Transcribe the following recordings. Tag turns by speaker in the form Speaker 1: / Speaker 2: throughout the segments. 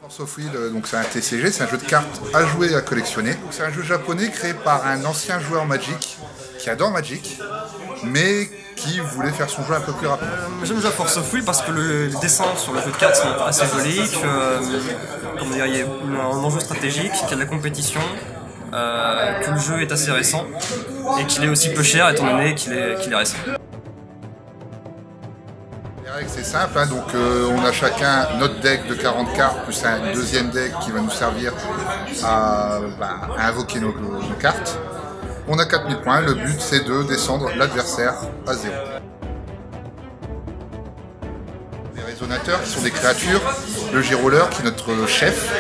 Speaker 1: Force of Will, donc c'est un TCG, c'est un jeu de cartes à jouer et à collectionner. C'est un jeu japonais créé par un ancien joueur Magic qui adore Magic, mais qui voulait faire son jeu un peu plus rapide.
Speaker 2: J'aime déjà Force of Will parce que les dessins sur le jeu de cartes sont assez jolis, il y a un enjeu stratégique, qu'il y a de la compétition, que le jeu est assez récent et qu'il est aussi peu cher étant donné qu'il est récent.
Speaker 1: Les règles c'est simple, hein, donc on a chacun notre deck de 40 cartes plus un deuxième deck qui va nous servir à invoquer nos cartes. On a 4000 points, le but c'est de descendre l'adversaire à 0. Les résonateurs qui sont des créatures, le J-Roller qui est notre chef,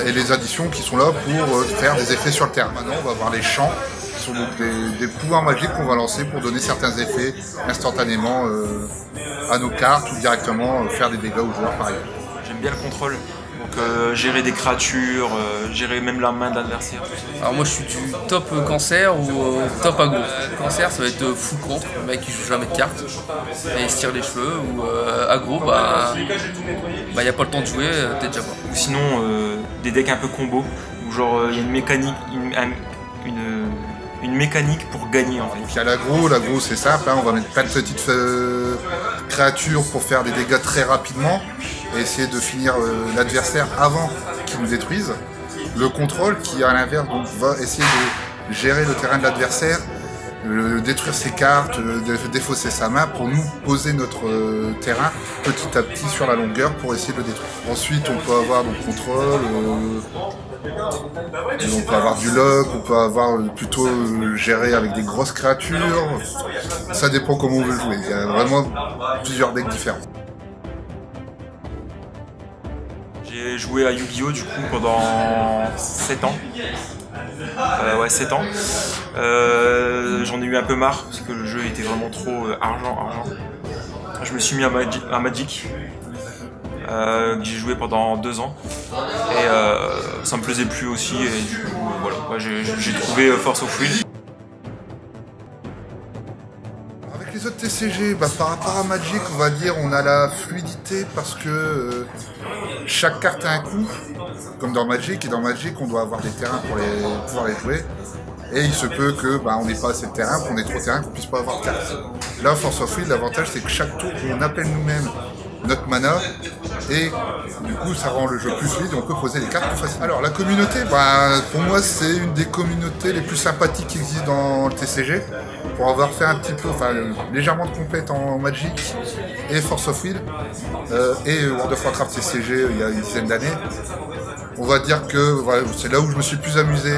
Speaker 1: et les additions qui sont là pour faire des effets sur le terrain. Maintenant on va voir les champs, qui sont donc des pouvoirs magiques qu'on va lancer pour donner certains effets instantanément à nos cartes ou directement faire des dégâts aux joueurs par exemple.
Speaker 3: J'aime bien le contrôle. Donc gérer des créatures, gérer même la main de l'adversaire.
Speaker 4: Alors moi je suis du top cancer ou top aggro. Cancer ça va être full contre, le mec qui joue jamais de cartes et il se tire les cheveux, ou aggro y a pas le temps de jouer, t'es déjà mort.
Speaker 3: Ou sinon des decks un peu combo, où genre il y a une mécanique, une mécanique pour gagner en fait.
Speaker 1: Donc il y a l'agro c'est simple, hein, on va mettre plein de petites créatures pour faire des dégâts très rapidement et essayer de finir l'adversaire avant qu'il nous détruise. Le contrôle qui à l'inverse va essayer de gérer le terrain de l'adversaire, détruire ses cartes, défausser sa main pour nous poser notre terrain petit à petit sur la longueur pour essayer de le détruire. Ensuite on peut avoir donc contrôle, on peut avoir du lock, on peut avoir plutôt gérer avec des grosses créatures, ça dépend comment on veut jouer, il y a vraiment plusieurs decks différents.
Speaker 3: J'ai joué à Yu-Gi-Oh! Du coup pendant 7 ans. 7 ans. J'en ai eu un peu marre parce que le jeu était vraiment trop argent. Je me suis mis à Magic. Que j'ai joué pendant 2 ans. Et ça me plaisait plus aussi. Et du coup, voilà, j'ai trouvé Force of Will.
Speaker 1: Avec les autres TCG, par rapport à Magic, on va dire on a la fluidité parce que chaque carte a un coût, comme dans Magic, et dans Magic on doit avoir des terrains pour pouvoir les jouer. Et il se peut que on n'ait pas assez de terrain, qu'on ait trop de terrain, qu'on puisse pas avoir de cartes. Là, Force of Will, l'avantage c'est que chaque tour on appelle nous-mêmes notre mana et du coup ça rend le jeu plus fluide et on peut poser les cartes plus facilement. Alors la communauté, pour moi c'est une des communautés les plus sympathiques qui existent dans le TCG. Pour avoir fait un petit peu, légèrement de compète en Magic et Force of Will et World of Warcraft TCG il y a une dizaine d'années, on va dire que c'est là où je me suis le plus amusé.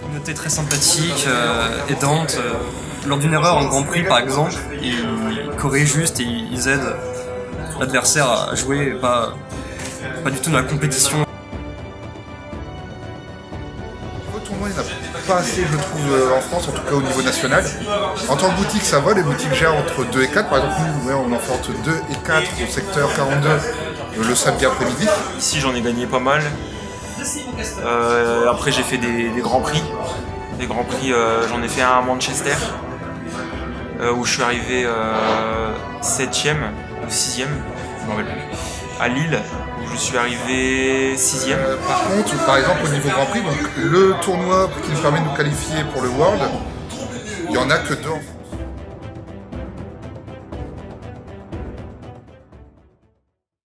Speaker 2: Communauté très sympathique, aidante. Lors d'une erreur en Grand Prix par exemple, ils corrigent juste et ils aident l'adversaire à jouer, pas du tout dans la compétition.
Speaker 1: Au tournoi, il n'y en a pas assez, je trouve, en France, en tout cas au niveau national. En tant que boutique, ça va, les boutiques gèrent entre 2 et 4. Par exemple, nous, on en fait entre 2 et 4 au secteur 42 le samedi après-midi.
Speaker 3: Ici, j'en ai gagné pas mal. Après, j'ai fait des grands prix. Des grands prix, j'en ai fait un à Manchester, où je suis arrivé 7e ou 6e, je me rappelle plus. À Lille, où je suis arrivé 6e.
Speaker 1: Par contre, par exemple, au niveau Grand Prix, donc, le tournoi qui nous permet de nous qualifier pour le World, il n'y en a que 2 en France.